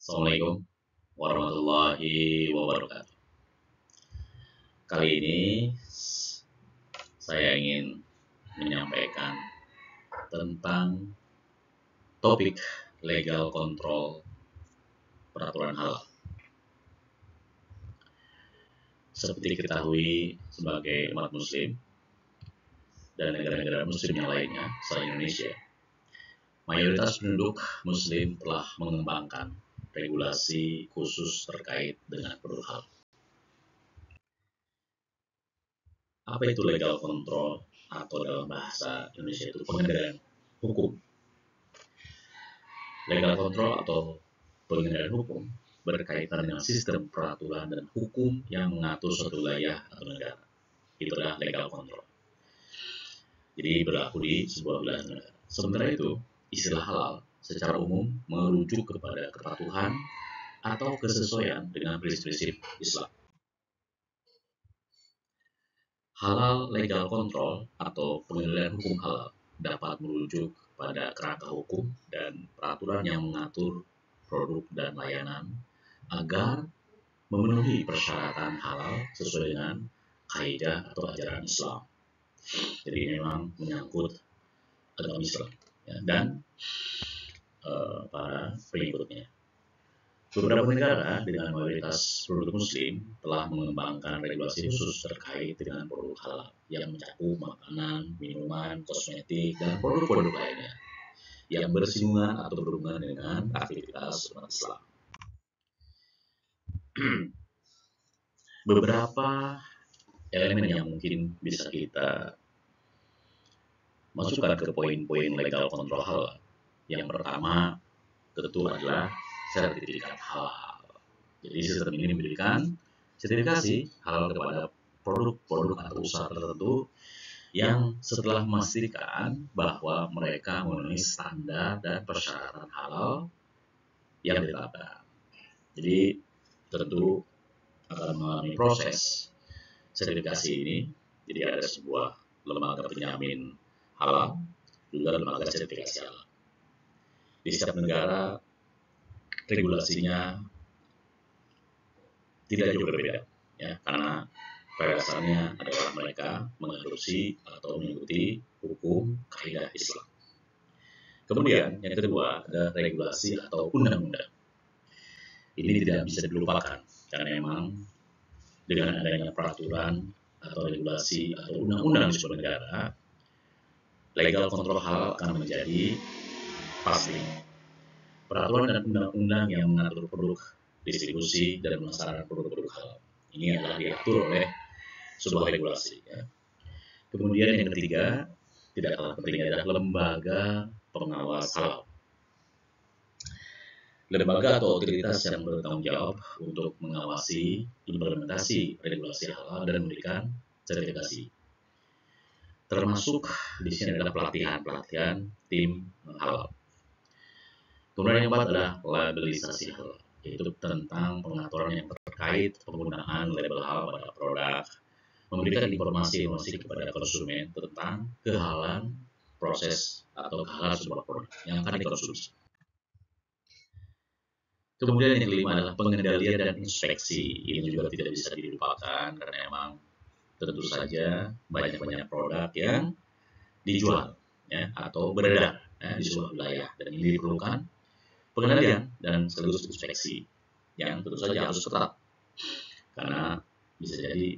Assalamualaikum warahmatullahi wabarakatuh. Kali ini saya ingin menyampaikan tentang topik legal control peraturan halal. Seperti diketahui sebagai umat muslim dan negara-negara muslim yang lainnya selain Indonesia, mayoritas penduduk muslim telah mengembangkan regulasi khusus terkait dengan produk halal. Apa itu legal control atau dalam bahasa Indonesia itu pengendalian hukum. Legal control atau pengendalian hukum berkaitan dengan sistem peraturan dan hukum yang mengatur suatu wilayah atau negara. Itulah legal control. Jadi berlaku di sebuah wilayah negara. Sementara itu, istilah halal secara umum merujuk kepada kepatuhan atau kesesuaian dengan prinsip-prinsip Islam. Halal legal control atau pengendalian hukum halal dapat merujuk pada kerangka hukum dan peraturan yang mengatur produk dan layanan agar memenuhi persyaratan halal sesuai dengan kaidah atau ajaran Islam. Jadi memang menyangkut agama Islam dan para pengikutnya. Beberapa negara dengan mayoritas penduduk muslim telah mengembangkan regulasi khusus terkait dengan produk halal yang mencakup makanan, minuman, kosmetik, dan produk-produk lainnya yang bersinggungan atau berhubungan dengan aktivitas umat Islam. Beberapa elemen yang mungkin bisa kita masukkan ke poin-poin legal kontrol halal. Yang pertama tentu adalah sertifikat halal. Jadi sistem ini memberikan sertifikasi halal kepada produk-produk atau usaha tertentu yang setelah memastikan bahwa mereka memenuhi standar dan persyaratan halal yang ditetapkan. Jadi tentu akan mengalami proses sertifikasi ini. Jadi ada sebuah lembaga penjamin halal, juga lembaga sertifikasi halal. Di setiap negara regulasinya tidak jauh berbeda, ya, karena pada dasarnya adalah mereka mengadopsi atau mengikuti hukum kaidah Islam. Kemudian yang kedua ada regulasi atau undang-undang. Ini tidak bisa dilupakan karena memang dengan adanya peraturan atau regulasi atau undang-undang di sebuah negara, legal kontrol halal akan menjadi pasti. Peraturan dan undang-undang yang mengatur produk, distribusi, dan pemasaran produk-produk halal. Ini adalah diatur oleh sebuah regulasi. Ya. Kemudian yang ketiga, tidak kalah penting adalah lembaga pengawas halal. Lembaga atau otoritas yang bertanggung jawab untuk mengawasi implementasi regulasi halal dan memberikan sertifikasi. Termasuk di sini adalah pelatihan tim halal. Kemudian yang keempat adalah labelisasi halal, yaitu tentang pengaturan yang terkait penggunaan label halal pada produk, memberikan informasi kepada konsumen tentang kehalalan proses atau kehalalan sebuah produk yang akan dikonsumsi. Kemudian yang kelima adalah pengendalian dan inspeksi. Ini juga tidak bisa dilupakan karena memang tentu saja banyak produk yang dijual ya, atau beredar di sebuah wilayah, dan ini diperlukan pengendalian dan sekaligus inspeksi yang tentu saja harus ketat karena bisa jadi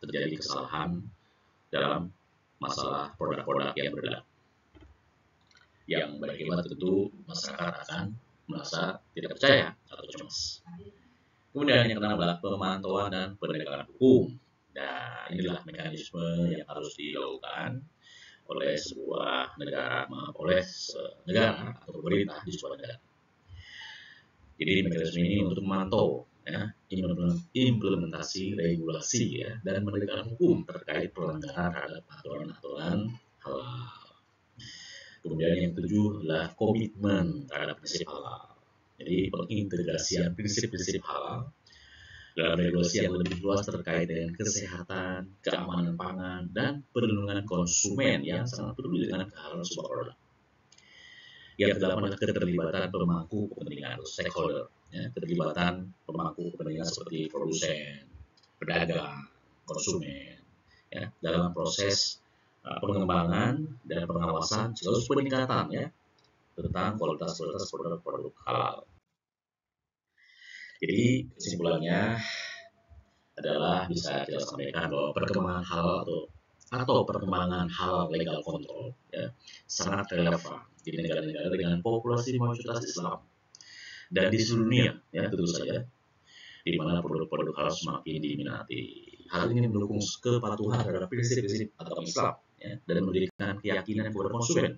terjadi kesalahan dalam masalah produk-produk yang beredar yang berakibat tentu masyarakat akan merasa tidak percaya atau cemas. Kemudian yang keenam adalah pemantauan dan penegakan hukum. Nah, inilah mekanisme yang harus dilakukan oleh sebuah negara, negara atau pemerintah di sebuah negara. Jadi mekanisme ini untuk memantau ya, implementasi regulasi ya, dan menegakkan hukum terkait pelanggaran terhadap aturan-aturan halal. Kemudian yang ketujuh adalah komitmen terhadap prinsip halal. Jadi pengintegrasian prinsip-prinsip halal dalam regulasi yang lebih luas terkait dengan kesehatan, keamanan pangan, dan perlindungan konsumen yang sangat peduli dengan kehalalan sebuah produk. Yang kedelapan adalah keterlibatan pemangku kepentingan atau stakeholder. ya, keterlibatan pemangku kepentingan seperti produsen, pedagang, konsumen, ya, dalam proses pengembangan dan pengawasan sekaligus peningkatan ya tentang kualitas produk halal. Jadi kesimpulannya adalah bisa kita sampaikan bahwa perkembangan halal atau perkembangan halal legal control ya, sangat relevan di negara-negara dengan populasi mayoritas Islam dan di seluruh dunia ya tentu saja, di mana produk-produk halal semakin diminati. Hal ini mendukung kepatuhan terhadap prinsip-prinsip agama Islam ya, dan memberikan keyakinan kepada konsumen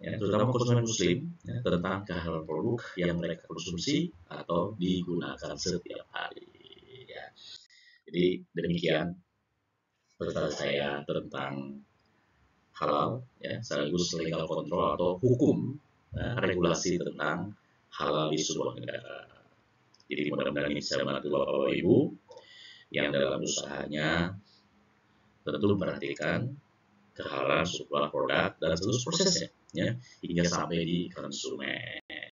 ya, terutama konsumen muslim ya, tentang kehalalan produk yang mereka konsumsi atau digunakan setiap hari ya. Jadi demikian pendapat saya tentang halal ya, sekaligus legal control atau hukum regulasi tentang halal di sebuah negara. Jadi mudah-mudahan ini bisa membantu Bapak Ibu yang dalam usahanya tentu memperhatikan kehalalan sebuah produk dan seluruh prosesnya ya, hingga sampai di konsumen.